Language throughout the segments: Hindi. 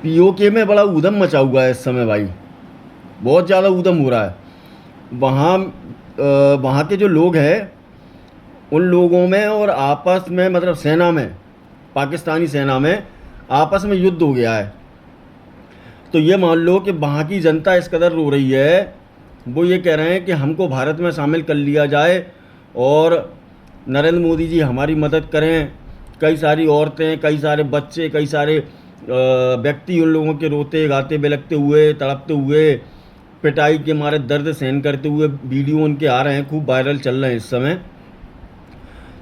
पीओके में बड़ा ऊधम मचा हुआ है इस समय भाई, बहुत ज़्यादा ऊधम हो रहा है वहाँ। वहाँ के जो लोग हैं उन लोगों में और आपस में, मतलब सेना में, पाकिस्तानी सेना में आपस में युद्ध हो गया है। तो ये मान लो कि वहाँ की जनता इस कदर रो रही है, वो ये कह रहे हैं कि हमको भारत में शामिल कर लिया जाए और नरेंद्र मोदी जी हमारी मदद करें। कई सारी औरतें, कई सारे बच्चे, कई सारे व्यक्ति उन लोगों के रोते गाते बिलखते हुए, तड़पते हुए, पिटाई के मारे दर्द सहन करते हुए वीडियो उनके आ रहे हैं, खूब वायरल चल रहे हैं इस समय।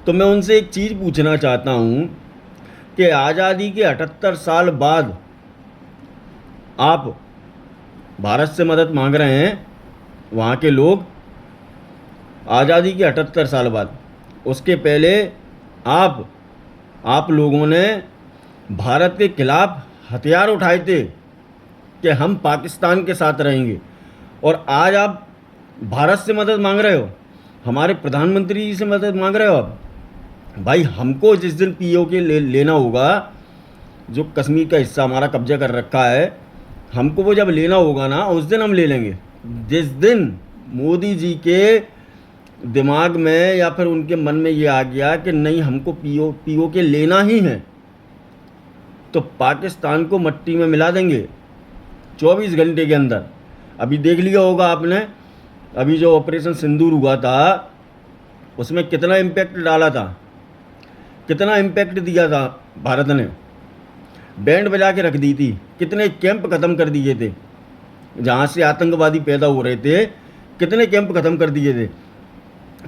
तो मैं उनसे एक चीज़ पूछना चाहता हूँ कि आज़ादी के 78 साल बाद आप भारत से मदद मांग रहे हैं, वहाँ के लोग, आज़ादी के 78 साल बाद। उसके पहले आप लोगों ने भारत के खिलाफ हथियार उठाए थे कि हम पाकिस्तान के साथ रहेंगे, और आज आप भारत से मदद मांग रहे हो, हमारे प्रधानमंत्री जी से मदद मांग रहे हो आप। भाई हमको जिस दिन पीओके लेना होगा, जो कश्मीर का हिस्सा हमारा कब्जा कर रखा है, हमको वो जब लेना होगा ना, उस दिन हम ले लेंगे। जिस दिन मोदी जी के दिमाग में या फिर उनके मन में ये आ गया कि नहीं हमको पीओके लेना ही है, तो पाकिस्तान को मट्टी में मिला देंगे 24 घंटे के अंदर। अभी देख लिया होगा आपने, अभी जो ऑपरेशन सिंदूर हुआ था उसमें कितना इम्पैक्ट डाला था, कितना इम्पैक्ट दिया था भारत ने, बैंड बजा के रख दी थी। कितने कैंप ख़त्म कर दिए थे जहाँ से आतंकवादी पैदा हो रहे थे, कितने कैंप ख़त्म कर दिए थे।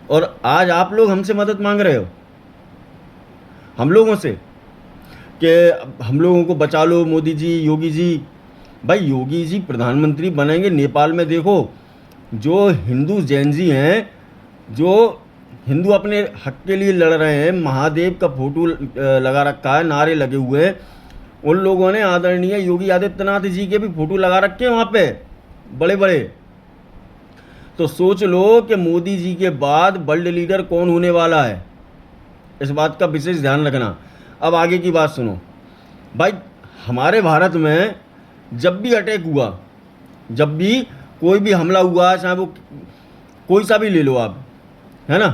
और आज आप लोग हमसे मदद मांग रहे हो, हम लोगों से, कि हम लोगों को बचा लो मोदी जी, योगी जी। भाई योगी जी प्रधानमंत्री बनेंगे, नेपाल में देखो जो हिंदू जैन जी हैं, जो हिंदू अपने हक के लिए लड़ रहे हैं, महादेव का फोटो लगा रखा है, नारे लगे हुए हैं, उन लोगों ने आदरणीय योगी आदित्यनाथ जी के भी फोटो लगा रखे हैं वहाँ पे बड़े बड़े। तो सोच लो कि मोदी जी के बाद वर्ल्ड लीडर कौन होने वाला है, इस बात का विशेष ध्यान रखना। अब आगे की बात सुनो भाई, हमारे भारत में जब भी अटैक हुआ, जब भी कोई भी हमला हुआ, चाहे वो कोई सा भी ले लो आप, है ना,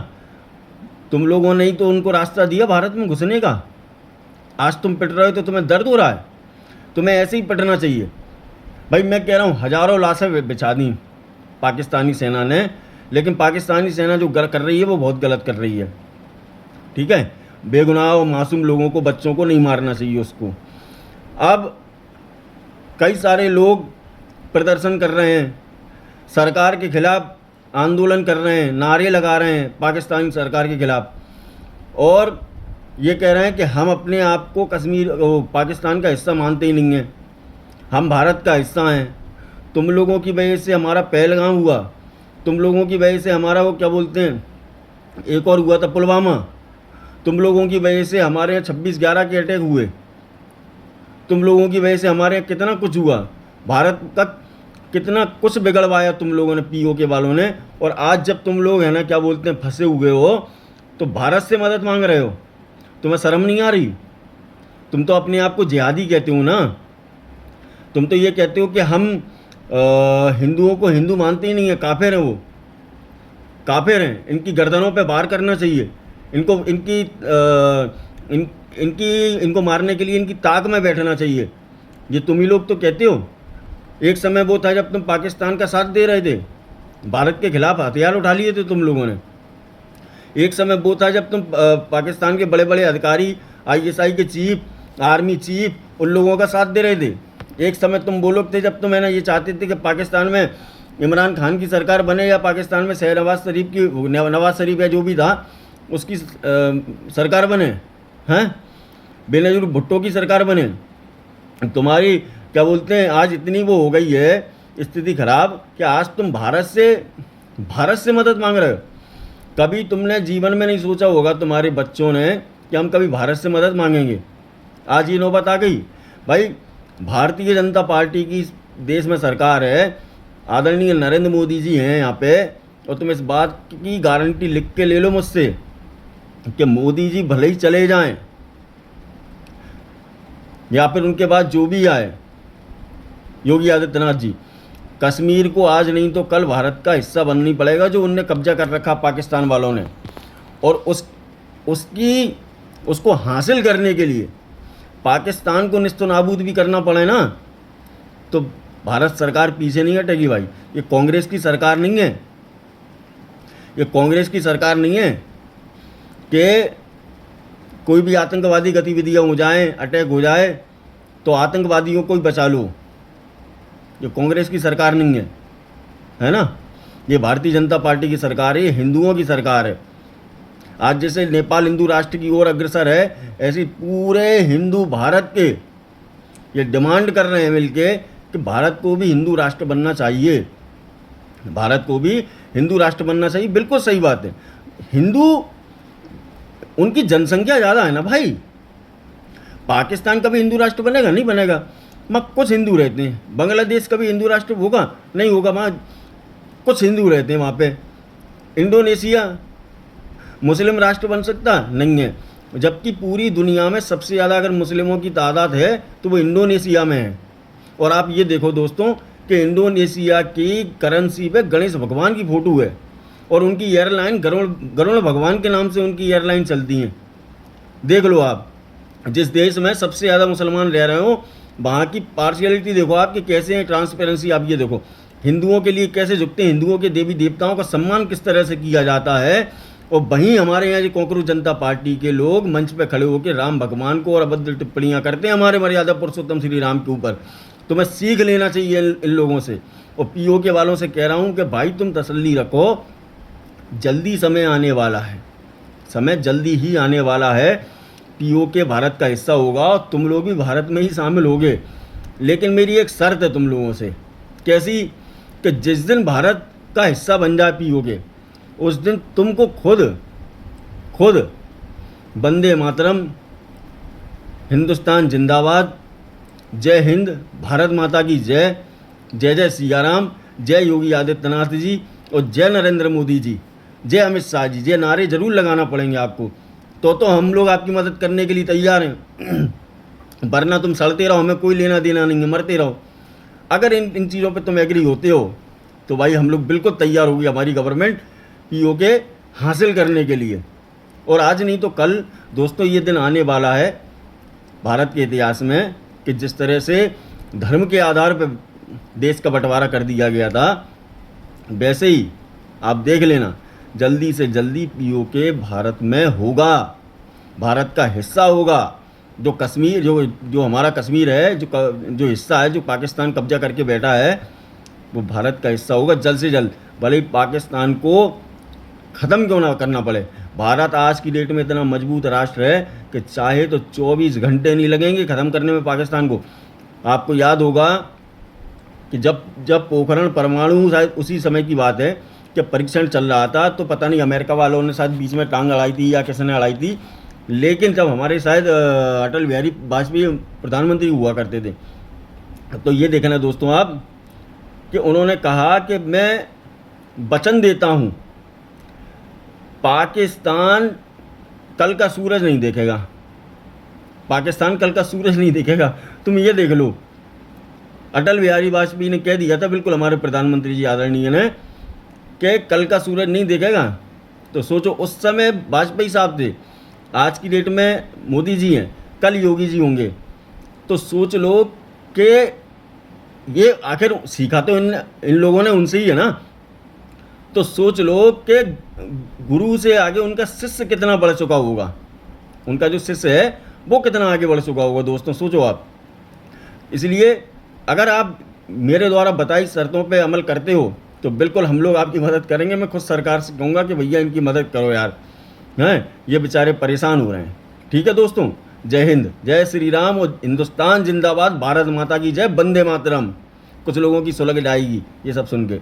तुम लोगों ने ही तो उनको रास्ता दिया भारत में घुसने का। आज तुम पिट रहे हो तो तुम्हें दर्द हो रहा है, तुम्हें ऐसे ही पिटना चाहिए। भाई मैं कह रहा हूँ हज़ारों लाशें बिछा दी पाकिस्तानी सेना ने, लेकिन पाकिस्तानी सेना जो कर रही है वो बहुत गलत कर रही है, ठीक है। बेगुनाह और मासूम लोगों को, बच्चों को नहीं मारना चाहिए उसको। अब कई सारे लोग प्रदर्शन कर रहे हैं, सरकार के खिलाफ आंदोलन कर रहे हैं, नारे लगा रहे हैं पाकिस्तानी सरकार के खिलाफ, और ये कह रहे हैं कि हम अपने आप को कश्मीर पाकिस्तान का हिस्सा मानते ही नहीं हैं, हम भारत का हिस्सा हैं। तुम लोगों की वजह से हमारा पहलगाम हुआ, तुम लोगों की वजह से हमारा वो क्या बोलते हैं, एक और हुआ था पुलवामा, तुम लोगों की वजह से हमारे यहाँ 26/11 के अटैक हुए, तुम लोगों की वजह से हमारे यहाँ कितना कुछ हुआ, भारत का कितना कुछ बिगड़वाया तुम लोगों ने, पीओके वालों ने। और आज जब तुम लोग है ना क्या बोलते हैं फंसे हुए हो, तो भारत से मदद मांग रहे हो, तुम्हें शर्म नहीं आ रही? तुम तो अपने आप को जिहादी कहते हो ना, तुम तो ये कहते हो कि हम हिंदुओं को हिंदू मानते ही नहीं है, काफिर हैं, वो काफिर हैं, इनकी गर्दनों पे वार करना चाहिए, इनको इनको मारने के लिए इनकी ताक में बैठना चाहिए। ये तुम ही लोग तो कहते हो। एक समय वो था जब तुम पाकिस्तान का साथ दे रहे थे, भारत के खिलाफ हथियार उठा लिए थे तुम लोगों ने। एक समय वो था जब तुम पाकिस्तान के बड़े बड़े अधिकारी, आईएसआई के चीफ, आर्मी चीफ, उन लोगों का साथ दे रहे थे। एक समय तुम वो लोग थे जब तुम है ना ये चाहते थे कि पाकिस्तान में इमरान खान की सरकार बने, या पाकिस्तान में नवाज शरीफ या जो भी था उसकी सरकार बने, हैं, बेनज़ीर भुट्टो की सरकार बने। तुम्हारी क्या बोलते हैं आज इतनी वो हो गई है स्थिति खराब कि आज तुम भारत से मदद मांग रहे हो। कभी तुमने जीवन में नहीं सोचा होगा तुम्हारे बच्चों ने कि हम कभी भारत से मदद मांगेंगे। आज ये नौबत आ गई। भाई भारतीय जनता पार्टी की देश में सरकार है, आदरणीय नरेंद्र मोदी जी हैं यहाँ पे, और तुम इस बात की गारंटी लिख के ले लो मुझसे कि मोदी जी भले ही चले जाएं या फिर उनके बाद जो भी आए, योगी आदित्यनाथ जी, कश्मीर को आज नहीं तो कल भारत का हिस्सा बनना ही पड़ेगा, जो उनने कब्जा कर रखा पाकिस्तान वालों ने। और उसको हासिल करने के लिए पाकिस्तान को निस्तो नाबूद भी करना पड़े ना, तो भारत सरकार पीछे नहीं हटेगी भाई। ये कांग्रेस की सरकार नहीं है, ये कांग्रेस की सरकार नहीं है कि कोई भी आतंकवादी गतिविधियाँ हो जाएं, अटैक हो जाए तो आतंकवादियों को ही बचा लो। ये कांग्रेस की सरकार नहीं है ना। ये भारतीय जनता पार्टी की सरकार है, ये हिंदुओं की सरकार है। आज जैसे नेपाल हिंदू राष्ट्र की ओर अग्रसर है, ऐसे पूरे हिंदू भारत के ये डिमांड कर रहे हैं मिलके कि भारत को भी हिंदू राष्ट्र बनना चाहिए, भारत को भी हिंदू राष्ट्र बनना चाहिए। बिल्कुल सही बात है। हिंदू, उनकी जनसंख्या ज़्यादा है ना भाई। पाकिस्तान कभी हिंदू राष्ट्र बनेगा? नहीं बनेगा। वहाँ कुछ हिंदू रहते हैं। बांग्लादेश कभी हिंदू राष्ट्र होगा? नहीं होगा। वहाँ कुछ हिंदू रहते हैं वहाँ पे। इंडोनेशिया मुस्लिम राष्ट्र बन सकता? नहीं है। जबकि पूरी दुनिया में सबसे ज़्यादा अगर मुस्लिमों की तादाद है तो वो इंडोनेशिया में है। और आप ये देखो दोस्तों कि इंडोनेशिया की करेंसी पे गणेश भगवान की फ़ोटो है और उनकी एयरलाइन गरुड़ भगवान के नाम से उनकी एयरलाइन चलती हैं। देख लो आप, जिस देश में सबसे ज़्यादा मुसलमान रह रहे हो वहाँ की पार्शियलिटी देखो आप कि कैसे है, ट्रांसपेरेंसी आप ये देखो, हिंदुओं के लिए कैसे झुकते हैं, हिंदुओं के देवी देवताओं का सम्मान किस तरह से किया जाता है। और वहीं हमारे यहाँ जो कॉकरोच जनता पार्टी के लोग मंच पे खड़े होकर राम भगवान को और अभद्र टिप्पणियाँ करते हैं हमारे मर्यादा पुरुषोत्तम श्री राम के ऊपर। तो मैं सीख लेना चाहिए इन लोगों से। और पीओके वालों से कह रहा हूँ कि भाई तुम तसल्ली रखो, जल्दी समय आने वाला है, समय जल्दी ही आने वाला है। पीओके भारत का हिस्सा होगा और तुम लोग भी भारत में ही शामिल होगे। लेकिन मेरी एक शर्त है तुम लोगों से। कैसी? कि जिस दिन भारत का हिस्सा बन जाए पीओके, उस दिन तुमको खुद वंदे मातरम, हिंदुस्तान जिंदाबाद, जय हिंद, भारत माता की जय, जय जय सिया राम, जय योगी आदित्यनाथ जी और जय नरेंद्र मोदी जी, जय अमित शाह जी, ये नारे जरूर लगाना पड़ेंगे आपको। तो हम लोग आपकी मदद करने के लिए तैयार हैं। वरना तुम सड़ते रहो, हमें कोई लेना देना नहीं है, मरते रहो। अगर इन चीज़ों पे तुम एग्री होते हो तो भाई हम लोग बिल्कुल तैयार होगी, हमारी गवर्नमेंट पीओके हासिल करने के लिए। और आज नहीं तो कल दोस्तों ये दिन आने वाला है भारत के इतिहास में कि जिस तरह से धर्म के आधार पर देश का बंटवारा कर दिया गया था, वैसे ही आप देख लेना जल्दी से जल्दी पीओके भारत में होगा, भारत का हिस्सा होगा। जो कश्मीर, जो हमारा कश्मीर है, जो हिस्सा है जो पाकिस्तान कब्जा करके बैठा है, वो भारत का हिस्सा होगा जल्द से जल्द। भले ही पाकिस्तान को ख़त्म क्यों ना करना पड़े। भारत आज की डेट में इतना मजबूत राष्ट्र है कि चाहे तो 24 घंटे नहीं लगेंगे ख़त्म करने में पाकिस्तान को। आपको याद होगा कि जब पोखरण परमाणु, शायद उसी समय की बात है, जब परीक्षण चल रहा था तो पता नहीं अमेरिका वालों ने शायद बीच में टांग अड़ाई थी या किसने अड़ाई थी। लेकिन जब हमारे शायद अटल बिहारी वाजपेयी प्रधानमंत्री हुआ करते थे, तो ये देखना दोस्तों आप कि उन्होंने कहा कि मैं वचन देता हूँ पाकिस्तान कल का सूरज नहीं देखेगा, पाकिस्तान कल का सूरज नहीं देखेगा। तुम ये देख लो, अटल बिहारी वाजपेयी ने कह दिया था बिल्कुल हमारे प्रधानमंत्री जी आदरणीय ने कि कल का सूरज नहीं देखेगा। तो सोचो उस समय वाजपेयी साहब थे, आज की डेट में मोदी जी हैं, कल योगी जी होंगे। तो सोच लो कि ये आखिर सीखा तो इन लोगों ने उनसे ही है ना। तो सोच लो कि गुरु से आगे उनका शिष्य कितना बढ़ चुका होगा, उनका जो शिष्य है वो कितना आगे बढ़ चुका होगा दोस्तों, सोचो आप। इसलिए अगर आप मेरे द्वारा बताई शर्तों पे अमल करते हो तो बिल्कुल हम लोग आपकी मदद करेंगे। मैं खुद सरकार से कहूँगा कि भैया इनकी मदद करो यार, हैं ये बेचारे परेशान हो रहे हैं। ठीक है दोस्तों, जय हिंद, जय श्री राम और हिंदुस्तान जिंदाबाद, भारत माता की जय, वंदे मातरम। कुछ लोगों की सुलग जाएगी ये सब सुन के।